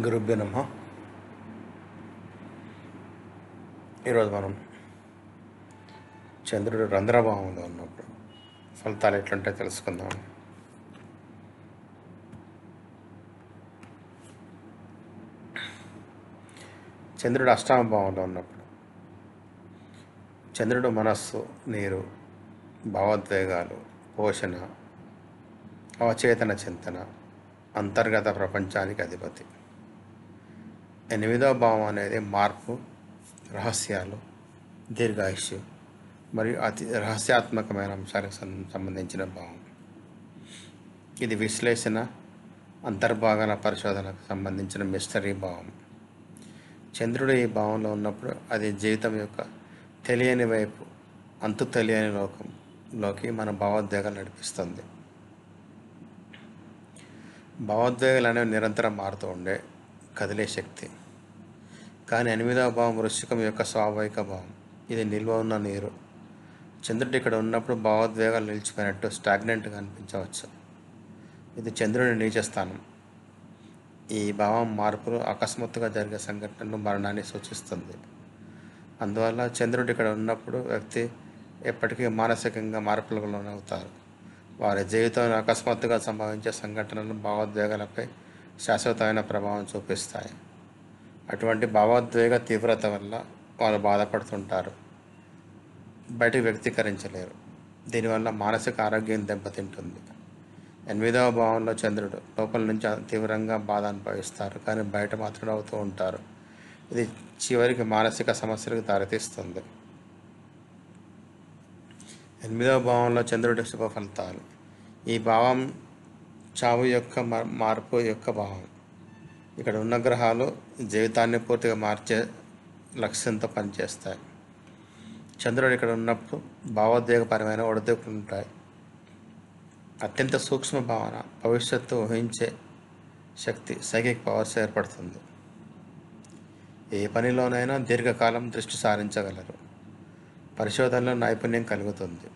గురుభ్యో నమః. ఈరోజు మనం చంద్రుడు రంధ్రభావంలో ఉన్నప్పుడు ఫలితాలు ఎట్లుంటాయో తెలుసుకుందాం. చంద్రుడు అష్టమ భావంలో ఉన్నప్పుడు చంద్రుడు మనస్సు, నీరు, భావోద్వేగాలు, పోషణ, అవచేతన చింతన, అంతర్గత ప్రపంచానికి అధిపతి. 8వ భావం అనేది మార్పు, రహస్యాలు, దీర్ఘాయుష్యు మరియు అతి రహస్యాత్మకమైన అంశాలకు సంబంధించిన భావం. ఇది విశ్లేషణ, అంతర్భాగాల పరిశోధనకు సంబంధించిన మిస్టరీ భావం. చంద్రుడు ఈ భావంలో ఉన్నప్పుడు అది జీవితం యొక్క తెలియని వైపు, అంతు తెలియని లోకంలోకి మన భావోద్వేగాలు నడిపిస్తుంది. భావోద్వేగాలు అనేవి నిరంతరం మారుతూ ఉండే కదిలే శక్తి. కానీ 8వ భావం వృశ్చికం యొక్క స్వాభావిక భావం. ఇది నిల్వ ఉన్న నీరు. చంద్రుడు ఇక్కడ ఉన్నప్పుడు భావోద్వేగాలు నిలిచిపోయినట్టు స్టాగ్నెంట్గా అనిపించవచ్చు. ఇది చంద్రుని నీచ స్థానం. ఈ భావం మార్పులు అకస్మాత్తుగా జరిగే సంఘటనలు, మరణాన్ని సూచిస్తుంది. అందువల్ల చంద్రుడు ఇక్కడ ఉన్నప్పుడు వ్యక్తి ఎప్పటికీ మానసికంగా మార్పులకు లోనవుతారు. వారి జీవితంలో అకస్మాత్తుగా సంభవించే సంఘటనలు భావోద్వేగాలపై శాశ్వతమైన ప్రభావం చూపిస్తాయి. అటువంటి భావోద్వేగ తీవ్రత వల్ల వారు బాధపడుతుంటారు, బయటికి వ్యక్తీకరించలేరు. దీనివల్ల మానసిక ఆరోగ్యం దెబ్బతింటుంది. 8వ భావంలో చంద్రుడు లోపల నుంచి తీవ్రంగా బాధ అనుభవిస్తారు, కానీ బయట మాత్రం అవుతూ ఉంటారు. ఇది చివరికి మానసిక సమస్యలకు దారితీస్తుంది. 8వ భావంలో చంద్రుడి శుభ ఫలితాలు. ఈ భావం చావు యొక్క మార్పు యొక్క భావం. ఇక్కడ ఉన్న గ్రహాలు జీవితాన్ని పూర్తిగా మార్చే లక్ష్యంతో పనిచేస్తాయి. చంద్రుడు ఇక్కడ ఉన్నప్పుడు భావోద్వేగపరమైన ఒడిదుడుకులు ఉంటాయి. అత్యంత సూక్ష్మ భావన, భవిష్యత్తు ఊహించే శక్తి, సైకిక్ పవర్స్ ఏర్పడుతుంది. ఏ పనిలోనైనా దీర్ఘకాలం దృష్టి సారించగలరు. పరిశోధనలో నైపుణ్యం కలుగుతుంది.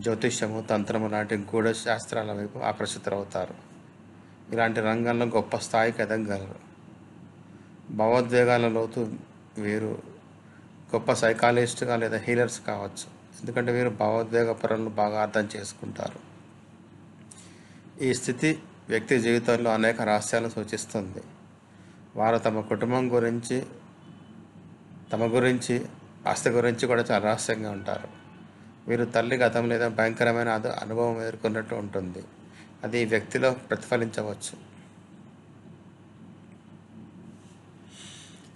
జ్యోతిష్యము, తంత్రము లాంటి గూఢ శాస్త్రాల వైపు ఆకర్షితులవుతారు. ఇలాంటి రంగంలో గొప్ప స్థాయికి ఎదగలరు. భావోద్వేగాల లోతు వీరు గొప్ప సైకాలజిస్ట్గా లేదా హీలర్స్ కావచ్చు, ఎందుకంటే వీరు భావోద్వేగ పరులను బాగా అర్థం చేసుకుంటారు. ఈ స్థితి వ్యక్తి జీవితంలో అనేక రహస్యాలను సూచిస్తుంది. వారు తమ కుటుంబం గురించి, తమ గురించి, ఆస్తి గురించి కూడా చాలా రహస్యంగా ఉంటారు. వీరు తల్లి గతం లేదా భయంకరమైన అనుభవం ఎదుర్కొన్నట్టు ఉంటుంది. అది ఈ వ్యక్తిలో ప్రతిఫలించవచ్చు.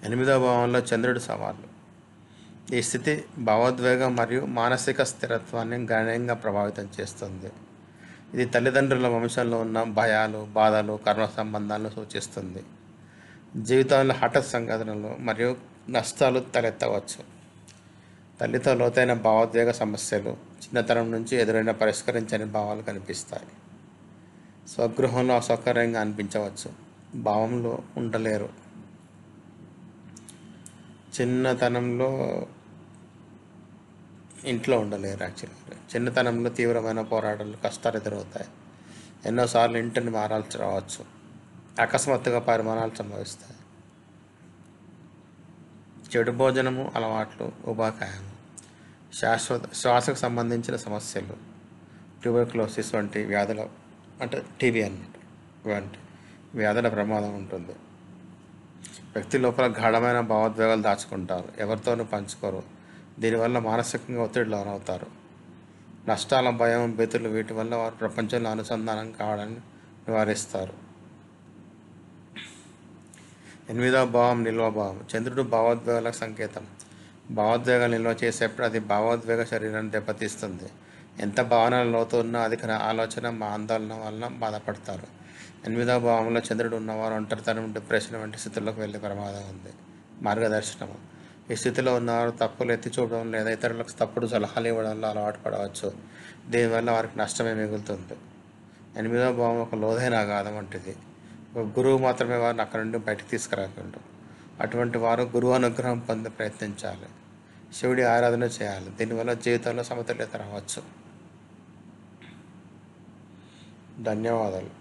8వ భావంలో చంద్రుడి సవాళ్ళు. ఈ స్థితి భావోద్వేగం మరియు మానసిక స్థిరత్వాన్ని గణనీయంగా ప్రభావితం చేస్తుంది. ఇది తల్లిదండ్రుల వంశంలో ఉన్న భయాలు, బాధలు, కర్మ సంబంధాలను సూచిస్తుంది. జీవితంలో హఠాత్ సంఘటనలు మరియు నష్టాలు తలెత్తవచ్చు. తల్లితో లోతైన భావోద్వేగ సమస్యలు చిన్నతనం నుంచి ఎదురైన పరిష్కరించని భావాలు కనిపిస్తాయి. స్వగృహంలో అసౌకర్యంగా అనిపించవచ్చు, భావంలో ఉండలేరు. చిన్నతనంలో ఇంట్లో ఉండలేరు. చిన్నతనంలో తీవ్రమైన పోరాటాలు, కష్టాలు ఎదురవుతాయి. ఎన్నోసార్లు ఇంటిని మారాల్సి రావచ్చు. అకస్మాత్తుగా పరిమాణాలు సంభవిస్తాయి. చెడు భోజనము అలవాట్లు, ఉపాకాయం, శ్వాసకు సంబంధించిన సమస్యలు, ట్యూబర్క్లోసిస్ వంటి వ్యాధుల, అంటే టీబీ అన్నమాట, వంటి వ్యాధుల ప్రమాదం ఉంటుంది. వ్యక్తి లోపల గాఢమైన భావోద్వేగాలు దాచుకుంటారు, ఎవరితోనూ పంచుకోరు. దీనివల్ల మానసికంగా ఒత్తిడి లోనవుతారు. నష్టాల భయం, బెతులు, వీటి వల్ల వారు ప్రపంచంలో అనుసంధానం కావడాన్ని నివారిస్తారు. 8వ భావం నిల్వ భావం. చంద్రుడు భావోద్వేగాలకు సంకేతం. భావోద్వేగాలు నిల్వ చేసేప్పుడు అది భావోద్వేగ శరీరాన్ని దెబ్బతీస్తుంది. ఎంత భావనల లోతు ఉన్నా అధిక ఆలోచన, ఆందోళన వలన బాధపడతారు. 8వ భావంలో చంద్రుడు ఉన్నవారు ఒంటరితనం, డిప్రెషన్ వంటి స్థితుల్లోకి వెళ్ళే ప్రమాదం ఉంది. మార్గదర్శనము. ఈ స్థితిలో ఉన్నవారు తప్పులు ఎత్తి చూపడం లేదా ఇతరులకు తప్పుడు సలహాలు ఇవ్వడంలో అలవాటు పడవచ్చు. దీనివల్ల వారికి నష్టమే మిగులుతుంది. 8వ భావం ఒక లోతైన అగాధం వంటిది. ఒక గురువు మాత్రమే వారిని అక్కడి నుండి బయటకు తీసుకురాగలరు. అటువంటి వారు గురువు అనుగ్రహం పొందే ప్రయత్నించాలి. శివుడి ఆరాధన చేయాలి. దీనివల్ల జీవితంలో సమతుల్యత రావచ్చు. ధన్యవాదాలు.